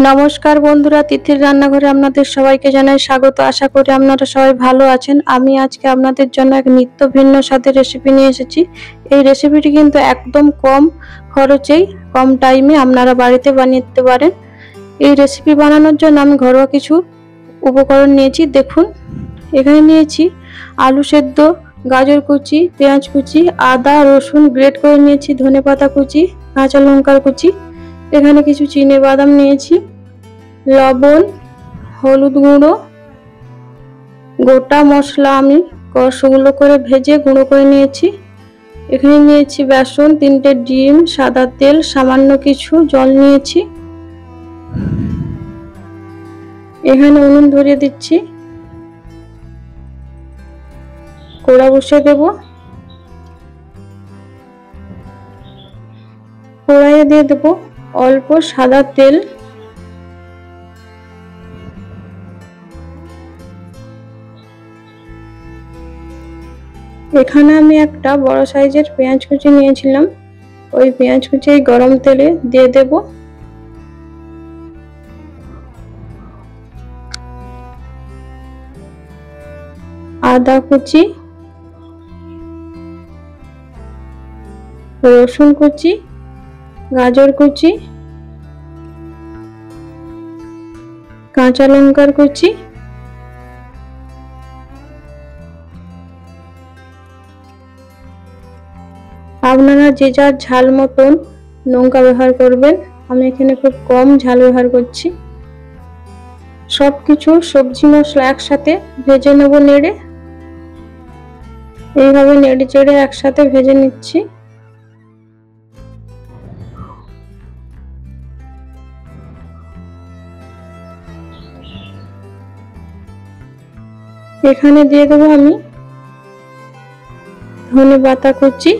নমস্কার বন্ধুরা, তিথির রান্নাঘরে আপনাদের সবাইকে জানাই স্বাগত। আশা করি আপনারা সবাই ভালো আছেন। আমি আজকে আপনাদের জন্য এক নিত্য ভিন্ন স্বাদের রেসিপি নিয়ে এসেছি। এই রেসিপিটি কিন্তু একদম কম খরচেই কম টাইমে আপনারা বাড়িতে বানিয়ে নিতে পারেন। এই রেসিপি বানানোর জন্য আমি ঘরোয়া কিছু উপকরণ নিয়েছি। দেখুন, এখানে নিয়েছি আলু সেদ্ধ, গাজর কুচি, পেঁয়াজ কুচি, আদা রসুন গ্রেট করে নিয়েছি, ধনেপাতা কুচি, কাঁচা লঙ্কার কুচি, এখানে কিছু চিনে বাদাম নিয়েছি, লবণ, হলুদ গুঁড়ো, গোটা মশলা আমি কষগুলো করে ভেজে গুঁড়ো করে নিয়েছি। এখানে নিয়েছি বেসন, 3টে ডিম, সাদা তেল, সামান্য কিছু জল নিয়েছি। এখানে উনুন ধরিয়ে দিচ্ছি, কড়া বসিয়ে দেব। কড়াইয়ে দিয়ে দেব অল্প সাদা তেল। এখানে আমি একটা বড় সাইজের পেঁয়াজ কুচি নিয়েছিলাম, ওই পেঁয়াজ কুচি এই গরম তেলে দিয়ে দেব। আদা কুচি, রসুন কুচি, গাজর কুচি, কাঁচা লঙ্কার কুচি, আপনারা যে যার ঝাল মতন লঙ্কা ব্যবহার করবেন। আমি এখানে খুব কম ঝাল ব্যবহার করছি। সবকিছু সবজি মশলা একসাথে ভেজে নেব নেড়ে। এইভাবে নেড়ে চেড়ে একসাথে ভেজে নিচ্ছি। এখানে দিয়ে দেবো আমি ধনেপাতা কুচি,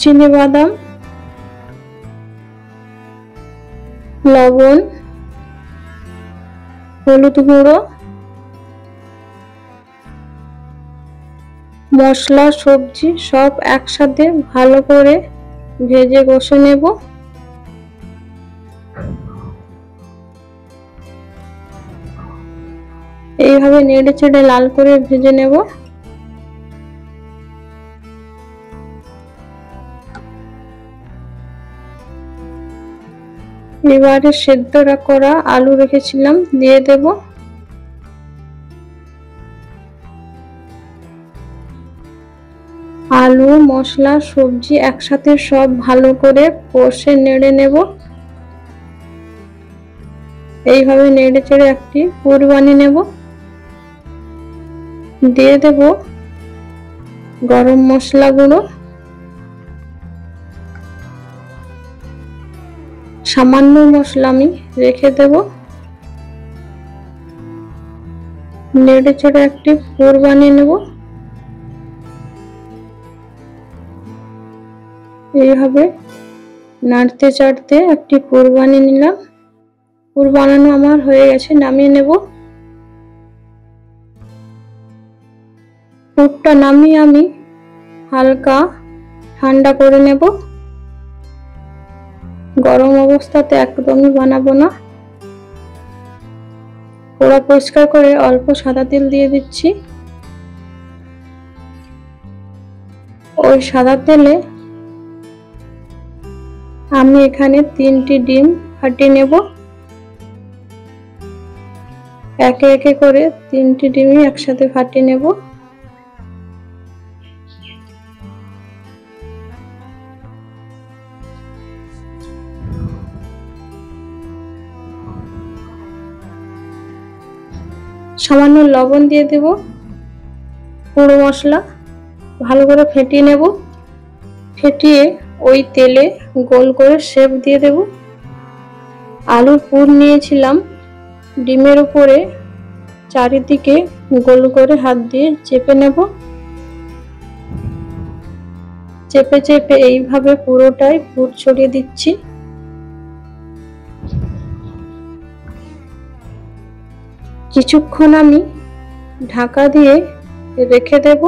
চিনে বাদাম, লবণ, হলুদ গুঁড়ো, মশলা সবজি সব একসাথে ভালো করে ভেজে কষে নেব। এইভাবে নেড়ে চেড়ে লাল করে ভেজে নেব। এবারে সেদ্ধ করা আলু রেখেছিলাম দিয়ে দেব। আলু মশলা সবজি একসাথে সব ভালো করে কষে নেড়ে নেব। এইভাবে নেড়ে চেড়ে একটি পুর বানিয়ে নেব। দিয়ে দেব গরম মশলা গুঁড়ো, সামান্য মশলা আমি রেখে দেব। নেড়ে চেড়ে একটি পুর বানিয়ে নেব। এইভাবে নাড়তে চাড়তে একটি পুর বানিয়ে নিলাম। পুর বানানো আমার হয়ে গেছে, নামিয়ে নেব। পুরটা নামিয়ে আমি হালকা ঠান্ডা করে নেব। গরম অবস্থাতে একদমই বানাবো না। কড়া পরিষ্কার করে অল্প সাদা তেল দিয়ে দিচ্ছি। ওই সাদা তেলে আমি এখানে 3টি ডিম ফাটিয়ে নেব। একে একে করে 3টি ডিমই একসাথে ফাটিয়ে নেব। সামান্য লবণ দিয়ে দেব। গুঁড়ো মশলা ভালো করে ফেটিয়ে নেব। ফেটিয়ে ওই তেলে গোল করে শেপ দিয়ে দেব। আলুর পুর নিয়েছিলাম, ডিমের উপরে চারিদিকে গোল করে হাত দিয়ে চেপে নেব। চেপে চেপে এইভাবে পুরোটাই পুর ছড়িয়ে দিচ্ছি। কিছুক্ষণ আমি ঢাকা দিয়ে রেখে দেব।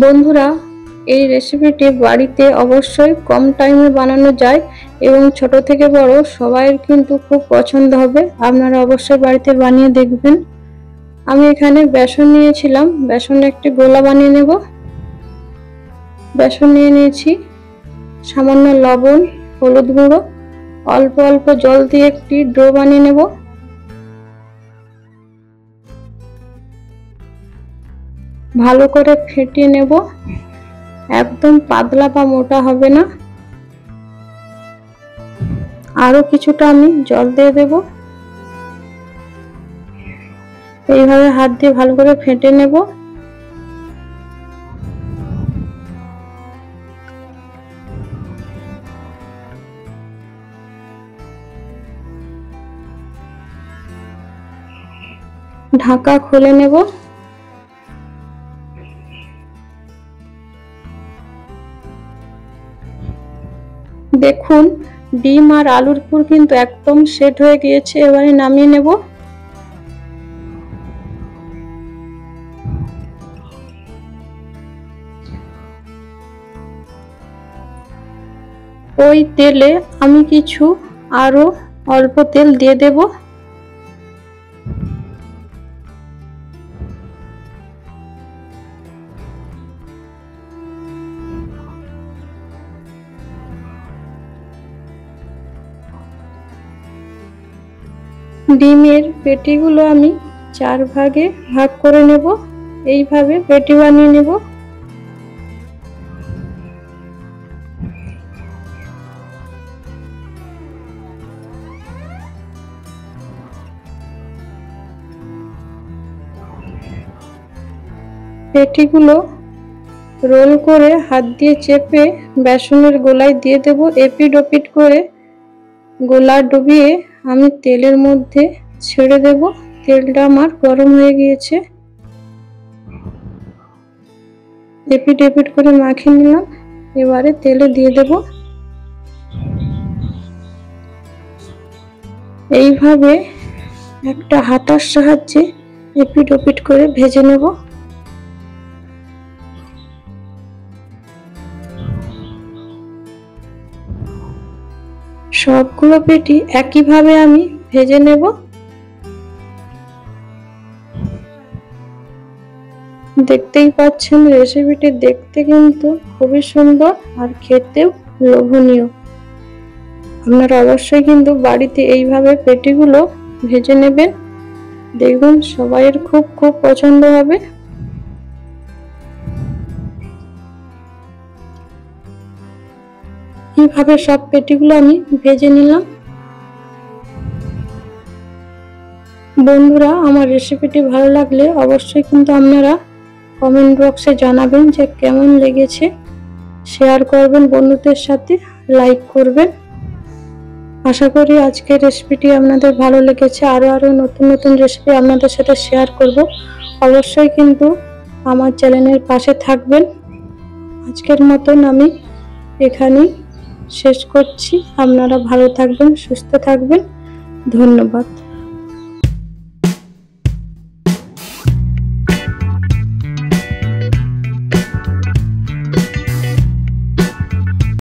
বন্ধুরা, এই রেসিপিটি বাড়িতে অবশ্যই কম টাইমে বানানো যায় এবং ছোট থেকে বড় সবাইয়ের কিন্তু খুব পছন্দ হবে। আপনারা অবশ্যই বাড়িতে বানিয়ে দেখবেন। আমি এখানে বেসন নিয়েছিলাম, বেসনের একটি গোলা বানিয়ে নেব। বেসন নিয়ে নিয়েছি, সামান্য লবণ, হলুদ গুঁড়ো, অল্প অল্প জল দিয়ে একটি ডো বানিয়ে নেব। ভালো করে ফেটিয়ে নেব, একদম পাতলা বা মোটা হবে না। আরো কিছুটা আমি জল দিয়ে দেব। এইভাবে হাত দিয়ে ভালো করে ফেটে নেব। ঢাকা খুলে নেব। দেখুন, ডিম আর আলুর পুর কিন্তু একদম সেট হয়ে গিয়েছে। এবারে নামিয়ে নেব। ওই তেলে আমি কিছু আরো অল্প তেল দিয়ে দেব। ডিমের পেটিগুলো আমি 4 ভাগে ভাগ করে নেব। এইভাবে পেটি বানিয়ে নেব। পেটিগুলো রোল করে হাত দিয়ে চেপে বেসনের গোলায় দিয়ে দেব। এপিট ওপিট করে গোলা ডুবিয়ে আমি তেলের মধ্যে ছেড়ে দেব। তেলটা আমার গরম হয়ে গিয়েছে। এপিট এপিট করে মাখিয়ে নিলাম। এবারে তেলে দিয়ে দেব। এইভাবে একটা হাতার সাহায্যে এপিট ওপিট করে ভেজে নেব। সবগুলো পেটি একইভাবে আমি ভেজে নেব। দেখতেই পাচ্ছেন রেসিপিটি দেখতে কিন্তু খুবই সুন্দর আর খেতেও লোভনীয়। আপনারা অবশ্যই কিন্তু বাড়িতে এইভাবে পেটিগুলো ভেজে নেবেন। দেখবেন সবাইয়ের খুব খুব পছন্দ হবে। এইভাবে সব পেটিগুলো আমি ভেজে নিলাম। বন্ধুরা, আমার রেসিপিটি ভালো লাগলে অবশ্যই কিন্তু আপনারা কমেন্ট বক্সে জানাবেন যে কেমন লেগেছে। শেয়ার করবেন বন্ধুদের সাথে, লাইক করবেন। আশা করি আজকের রেসিপিটি আপনাদের ভালো লেগেছে। আরো নতুন নতুন রেসিপি আপনাদের সাথে শেয়ার করব। অবশ্যই কিন্তু আমার চ্যানেলের পাশে থাকবেন। আজকের মতন আমি এখানেই শেষ করছি। আপনারা ভালো থাকবেন, সুস্থ থাকবেন। ধন্যবাদ।